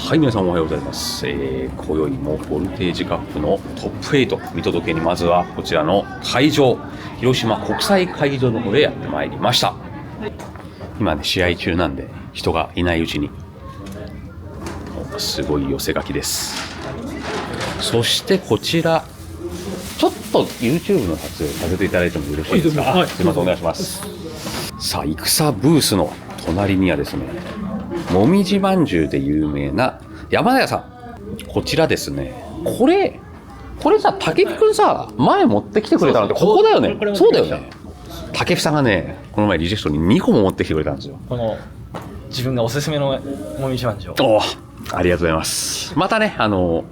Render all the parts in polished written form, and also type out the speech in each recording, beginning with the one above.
はい、皆さんおはようございます。今宵もボルテージカップのトップ8見届けに、まずはこちらの会場、広島国際会議場の方へやってまいりました。今ね、試合中なんで人がいないうちに、すごい寄せ書きです。そしてこちら、ちょっと YouTube の撮影させていただいてもよろしいですか？はい、すいません、お願いします。さあ、戦ブースの隣にはですね、もみじまんじゅうで有名な山田屋さん。こちらですね、これさ、竹木くんさ、前持ってきてくれたのってここだよね。そうだよね。竹木さんがね、この前リジェクトに2個も持ってきてくれたんですよ。この自分がおすすめのもみじまんじゅうを。お、ありがとうございます。またね、今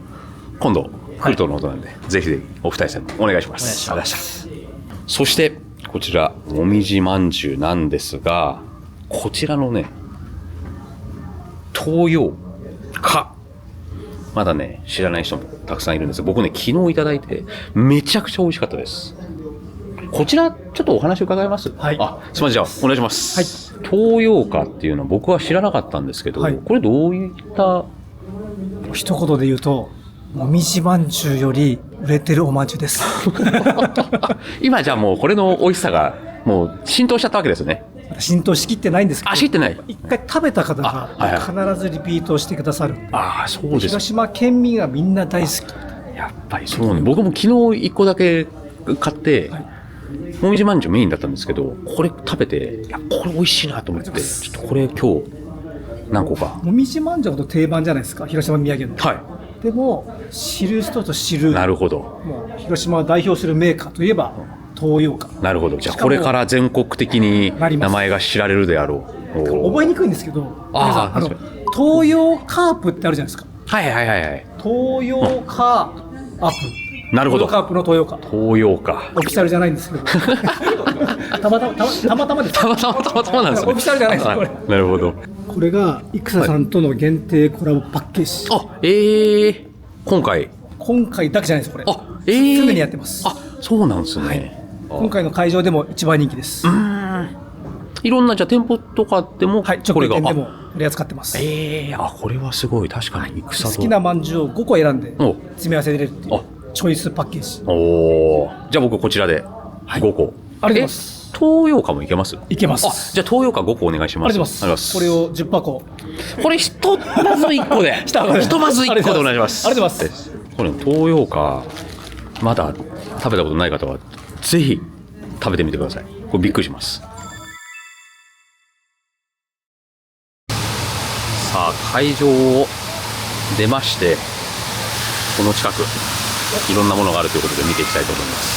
度来るとのことなんで、ぜひぜひお二人さんお願いします。お願いします。そしてこちらもみじまんじゅうなんですが、こちらのね、東洋か、まだね知らない人もたくさんいるんですが、僕ね昨日いただいてめちゃくちゃ美味しかったです。こちらちょっとお話伺えます？はい。あ、すみません、じゃあお願いします。はい。東洋かっていうのは僕は知らなかったんですけど、はい、これどういった一言で言うと、もみじまんじゅうより売れてるおまんじゅうです今じゃあもうこれの美味しさがもう浸透しちゃったわけですね。浸透しきってないんですけど、あ、しきってない。一回食べた方が必ずリピートしてくださる。あ、そうです。広島県民がみんな大好き。やっぱりそうね。僕も昨日1個だけ買って、はい、もみじまんじゅうメインだったんですけど、これ食べて、いやこれ美味しいなと思って、ちょっとこれ今日何個か。もみじまんじゅうほど定番じゃないですか、広島土産の。はい。でも知る人と知る。なるほど。もう広島を代表するメーカーといえば東洋か。なるほど。じゃあこれから全国的に名前が知られるであろう。覚えにくいんですけど、東洋カープってあるじゃないですか。はいはいはいはい。東洋カープ。なるほど。東洋カープの東洋カ。東洋か。オフィシャルじゃないんですけど。たまたまです。たまたまなんですね。オフィシャルじゃないです。これ。なるほど。これが戦さんとの限定コラボパッケージ。あ、今回だけじゃないですこれ。あ、常にやってます。あ、そうなんですね。はい、今回の会場でも一番人気です。いろんなじゃあ店舗とかでも、はい、直営店でも取り扱ってます。あ、これはすごい。確かに好きなまんじゅうを5個選んで詰め合わせで入れるっていうチョイスパッケージ。じゃあ僕こちらで5個。ありがとうございます。東洋館もいけます？いけます。じゃあ東洋館5個お願いします。ありがとうございます。これを10箱。これひとまず1個で。ひとまず1個でお願いします。ありがとうございます。これ東洋館まだ食べたことない方はぜひ食べてみてください。これびっくりします。さあ、会場を出まして、この近くいろんなものがあるということで見ていきたいと思います。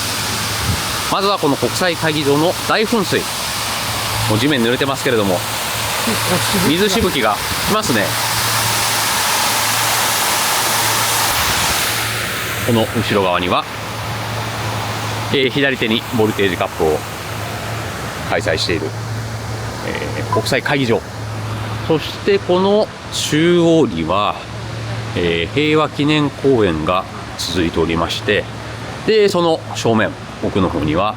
まずはこの国際会議場の大噴水。もう地面濡れてますけれども、水しぶきがきますね。この後ろ側には、左手にボルテージカップを開催している、国際会議場。そしてこの中央には、平和記念公園が続いておりまして、でその正面奥の方には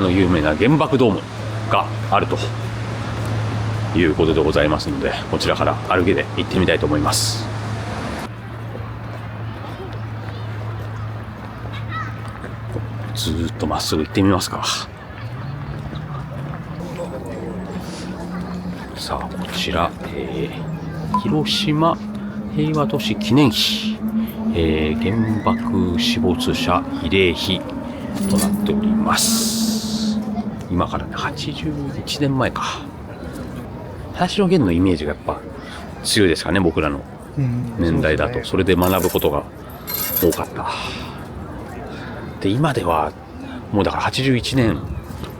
有名な原爆ドームがあるということでございますので、こちらから歩きで行ってみたいと思います。ずーっとまっすぐ行ってみますか。さあ、こちら、広島平和都市記念碑、原爆死没者慰霊碑となっております。今からね、81年前か。林野源のイメージがやっぱ強いですかね、僕らの年代だと。それで学ぶことが多かった。で、今ではもうだから81年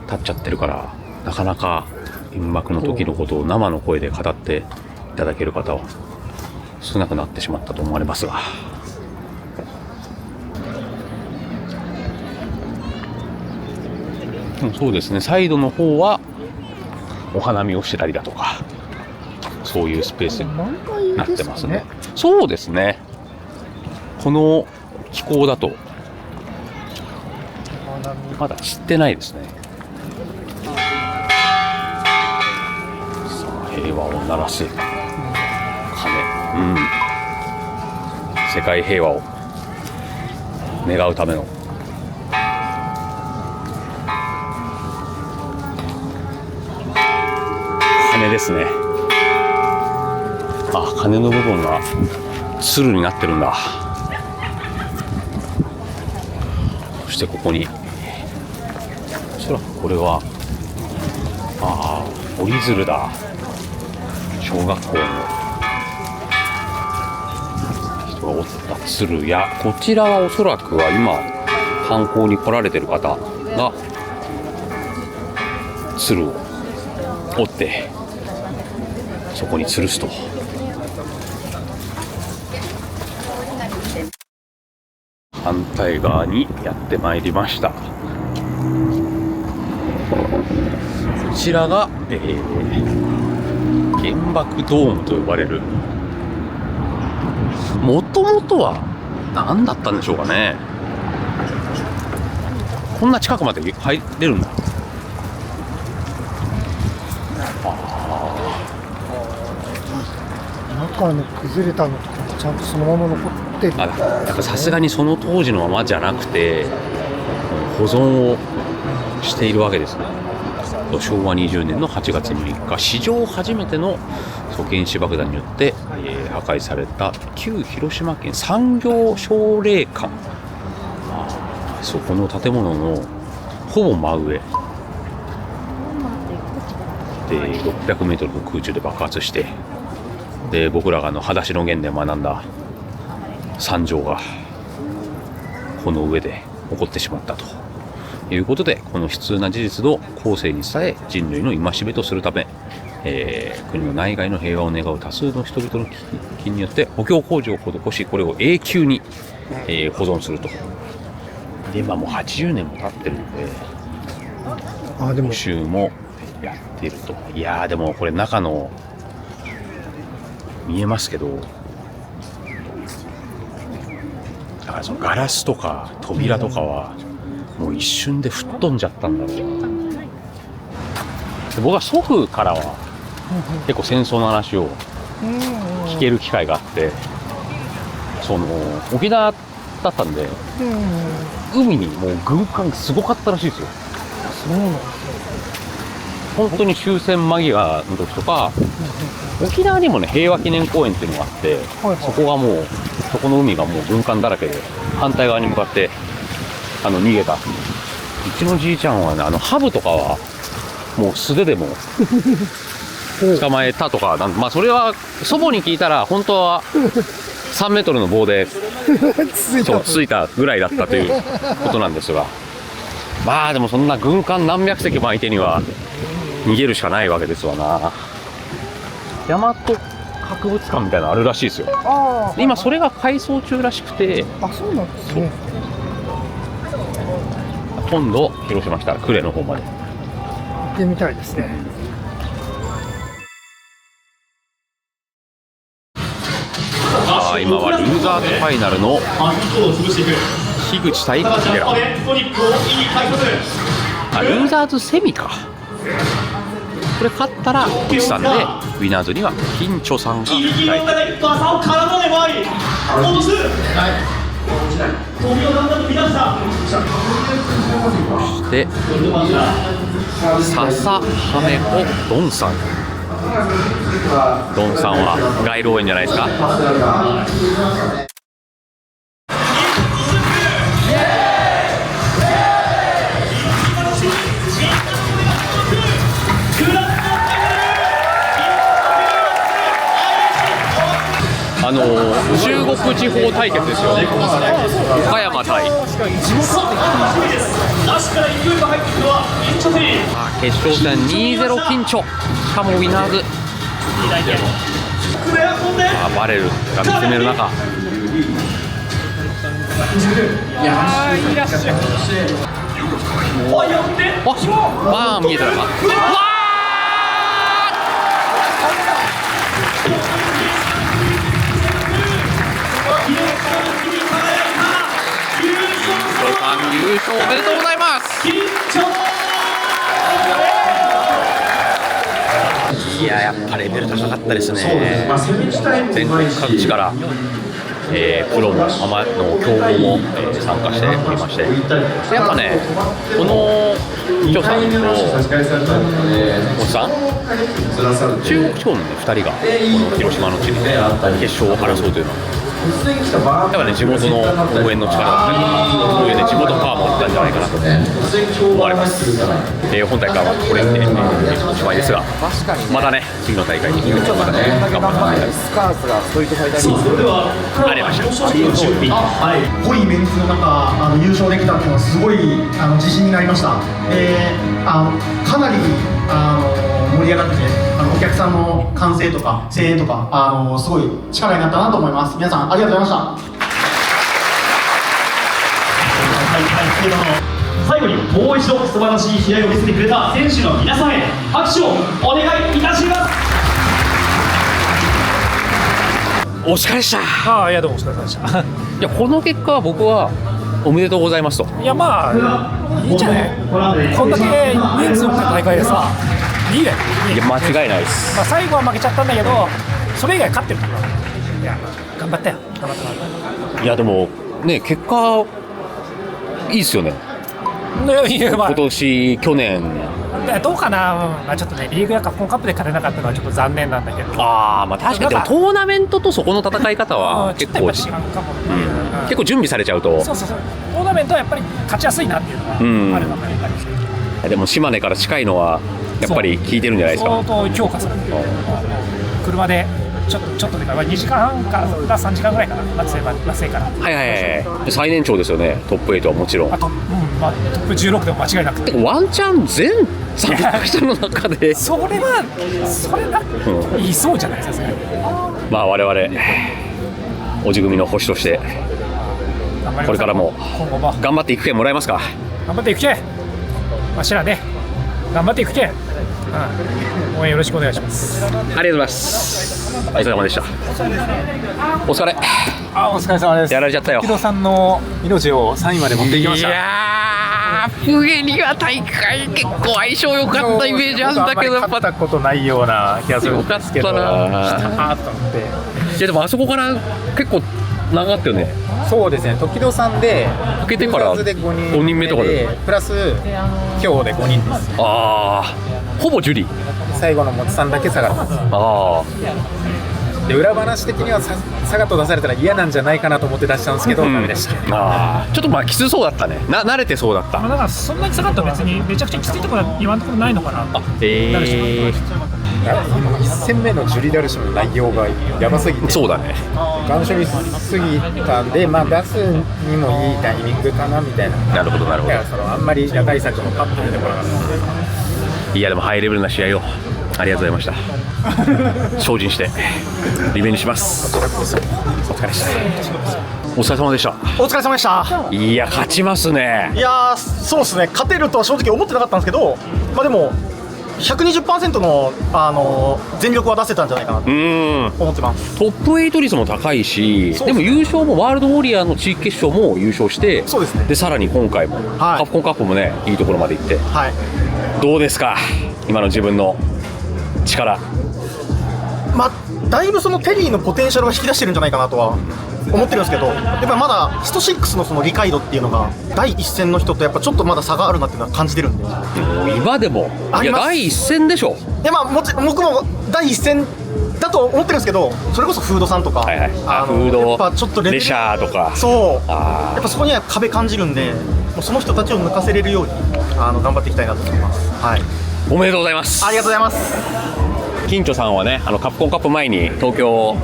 経っちゃってるから、なかなか原爆の時のことを生の声で語っていただける方は少なくなってしまったと思われますが、そうですね、サイドの方はお花見をしたりだとか、そういうスペースになってますね。そうですね、この気候だとまだ散ってないですね。さあ、平和を鳴らす鐘、世界平和を願うための鐘ですね。あ、鐘の部分が鶴になってるんだ。そしてここにおそらくこれは折り鶴だ。小学校の人が折った鶴や、こちらはおそらくは今観光に来られてる方が鶴を折ってそこに吊るすと。反対側にやってまいりました。こちらが、原爆ドームと呼ばれる、もともとは何だったんでしょうかね。こんな近くまで入れるんだ。中の崩れたのとかちゃんとそのまま残ってる。だからさすがにその当時のままじゃなくて保存をしているわけですね。昭和20年の8月6日、史上初めての原子爆弾によって、破壊された旧広島県産業奨励館、そこの建物のほぼ真上で600メートルの空中で爆発して、で僕らが裸足の弦で学んだ惨状がこの上で起こってしまったということで、この悲痛な事実を後世に伝え人類の戒めとするため、国の内外の平和を願う多数の人々の基金によって補強工事を施し、これを永久に、保存すると。で今もう80年も経ってるので、でも補修もやっていると。いやー、でもこれ中の見えますけど、だからそのガラスとか扉とかはもう一瞬で吹っ飛んじゃったんだろうな。で僕は祖父からは結構戦争の話を聞ける機会があって、その沖縄だったんで、海にもう軍艦がすごかったらしいですよ。そうなんですね。本当に終戦間際の時とか、沖縄にもね平和記念公園っていうのがあって、そこがもうそこの海がもう軍艦だらけで、反対側に向かって逃げた。うちのじいちゃんはね、ハブとかはもう素手でも捕まえたとか、まあそれは祖母に聞いたら本当は3メートルの棒でついたぐらいだったということなんですが、まあでもそんな軍艦何百隻も相手には逃げるしかないわけですわな。大和博物館みたいなのあるらしいですよ。今それが改装中らしくて、そうなんですね。今度広島来たら呉の方まで行ってみたいですね。今はルーザーズファイナルの樋口対木寺。ルーザーズセミか。これ勝ったら内さんで、ウィナーズには金チョさんが控えている。そして笹はめ子ドンさん。ドンさんは街路園じゃないですか。中国地方対決ですよね。岡山対決勝戦 2-0 緊張。しかもウィナーズバレルが見つめる中、いいらっしゃい。バーン見えたら優勝おめでとうございます。いや、やっぱレベル高かったですね。全国各地からプロもアマの強豪も、参加しておりまして、でやっぱね、このジョーさんとおっさん、中国地方の、ね、2人がこの広島の地に、決勝を争うというのは。やっぱね、地元の応援の力だったりとか、そういうね、地元パワーもあったんじゃないかなと思われます。本大会はこれで、おしまいですが、またね、次の大会に向けてまたね、頑張っていきたい。スカースがストリートファイターリーグありました。濃いメンツの中優勝できたっていうのはすごい自信になりました。かなり盛り上がってて、お客さんの歓声とか声援とかすごい力になったなと思います。皆さんありがとうございました。最後にもう一度素晴らしい試合を見せてくれた選手の皆さんへ拍手をお願いいたします。お疲れでした。ああ、いや、どうもお疲れ様でした。いや、この結果は僕はおめでとうございますと。いや、まあ、いいんじゃないこんだけ人数の大会でさ、いいね。いや、間違いないです。まあ、最後は負けちゃったんだけど、それ以外勝ってるから。いや、頑張ったよ。頑張った。いや、でも、ね、結果、いいっすよね。いや、まあ、今年、去年。どうかな、まあ、ちょっとね、リーグやカップコンカップで勝てなかったのはちょっと残念なんだけど。ああ、まあ確かに、でもトーナメントとそこの戦い方は結構、違うかも、結構準備されちゃうと。そうそうそう。トーナメントはやっぱり勝ちやすいなっていうのがあるのがやっぱり。でも島根から近いのはやっぱり効いてるんじゃないですか。相当強化されてる。車でちょっとでか2時間半から3時間ぐらいかな、松江から。はいはいはい。最年長ですよね、トップ8はもちろん。まあ、トップ16でも間違いなくて。ワンチャン全参加者の中で。それ言いそうじゃないですか。まあ我々おじ組の星としてこれからも頑張っていくけんもらえますか。頑張っていくけん。わしらね、頑張っていくけん。応援よろしくお願いします。ありがとうございます。お疲れ様でした。お疲れ。お疲れ様です。やられちゃったよ。木戸さんの命を3位まで持っていきました。いやー、プゲリは大会結構相性良かったイメージあるんだけど、勝ったことないような気がするんですけど、よかったなと思って。いやでもあそこから結構長かったよね。そうですね、時戸さんで開けてから5人目とかでプラス今日で5人です。ああ、ほぼジュリー。最後のもつさんだけ下がります。あで裏話的にはサガット出されたら嫌なんじゃないかなと思って出したんですけど、ダメでした。あー、ちょっとまあきつそうだったね。慣れてそうだった。だからそんなに下がったら別にめちゃくちゃきついところは今のところないのかな。1戦目のジュリダルシの内容がやばすぎて、そうだね。願書にすぎたんで、まあ出すにもいいタイミングかなみたいな。なるほどなるほど。だからあんまり打開策もパッと出てこなかった。いやでもハイレベルな試合をありがとうございました。精進してリベンジします。お疲れでした。お疲れ様でした。お疲れ様でした。いや勝ちますね。いやそうですね、勝てるとは正直思ってなかったんですけど、まあでも 120% の、全力は出せたんじゃないかなと思ってます。トップ8率も高いし、でも優勝もワールドウォリアーの地域決勝も優勝して、そうですね。でさらに今回も、カプコンカップもねいいところまで行って、はい、どうですか今の自分の力。まあだいぶそのテリーのポテンシャルは引き出してるんじゃないかなとは思ってるんですけど、やっぱまだスト6のその理解度っていうのが第一線の人とやっぱちょっとまだ差があるなっていうのは感じてるんで。今でもいや第一線でしょ。いやまあ僕も第一線だと思ってるんですけど、それこそフードさんとか、フードやっぱちょっとレシャーとか、そうやっぱそこには壁感じるんで、もうその人たちを抜かせれるように頑張っていきたいなと思います。はい、おめでとうございます。ありがとうございます。金城さんはね、カプコンカップ前に東京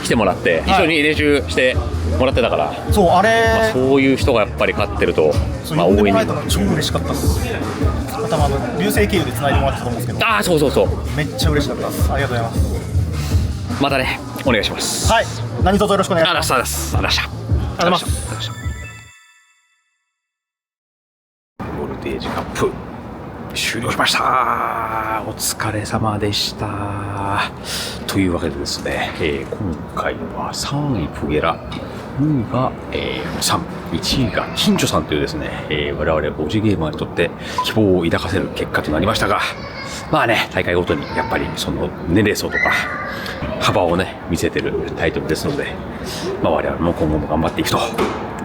来てもらって、一緒に練習してもらってたから、そうあれ、まあ、そういう人がやっぱり勝ってると、まあ応援に超嬉しかったっす。多分流星経由で繋いでもらってたと思うんですけど、ああそうそうそう、めっちゃ嬉しかったです。ありがとうございます。またねお願いします。はい、何卒よろしくお願いします。ありがとうございます。ありがとうございます。ボルテージカップ終了しました。お疲れ様でした。というわけでですね、今回は3位プゲラ、2位が、3、1位が金城さんというですね、我々オジゲーマーにとって希望を抱かせる結果となりましたが、まあね、大会ごとにやっぱりその年齢層とか幅をね見せてるタイトルですので、我々も今後も頑張っていくと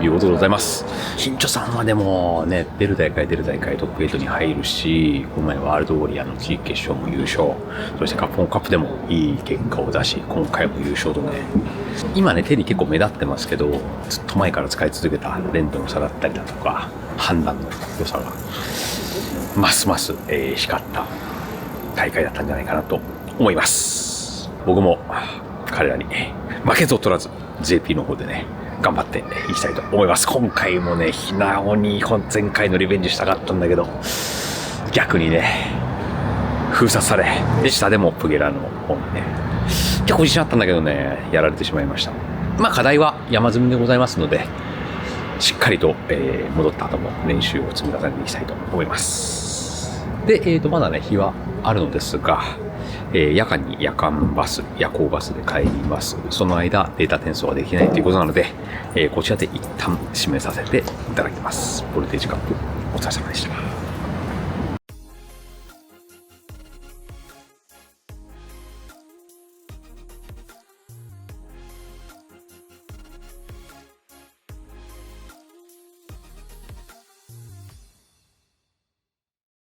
いうことでございます。新庄さんはでもね、出る大会トップ8に入るし、この前ワールドウォリアーの決勝も優勝、そしてカップでもいい結果を出し、今回も優勝とね、今ね、手に結構目立ってますけど、ずっと前から使い続けた連動の差だったりだとか、判断の良さが、ますます、光った大会だったんじゃないかなと思います。僕も彼らに負けず劣らず JP の方でね、頑張っていきたいと思います。今回もね、日直に前回のリベンジしたかったんだけど、逆にね、封殺され、で、下でもプゲラの方にね、結構自信あったんだけどね、やられてしまいました。課題は山積みでございますので、しっかりと、戻った後も練習を積み重ねていきたいと思います。で、まだね、日はあるのですが、夜間に夜行バスで帰ります。その間、データ転送はできないということなので、こちらで一旦締めさせていただきます。ボルテージカップ、お疲れ様でした。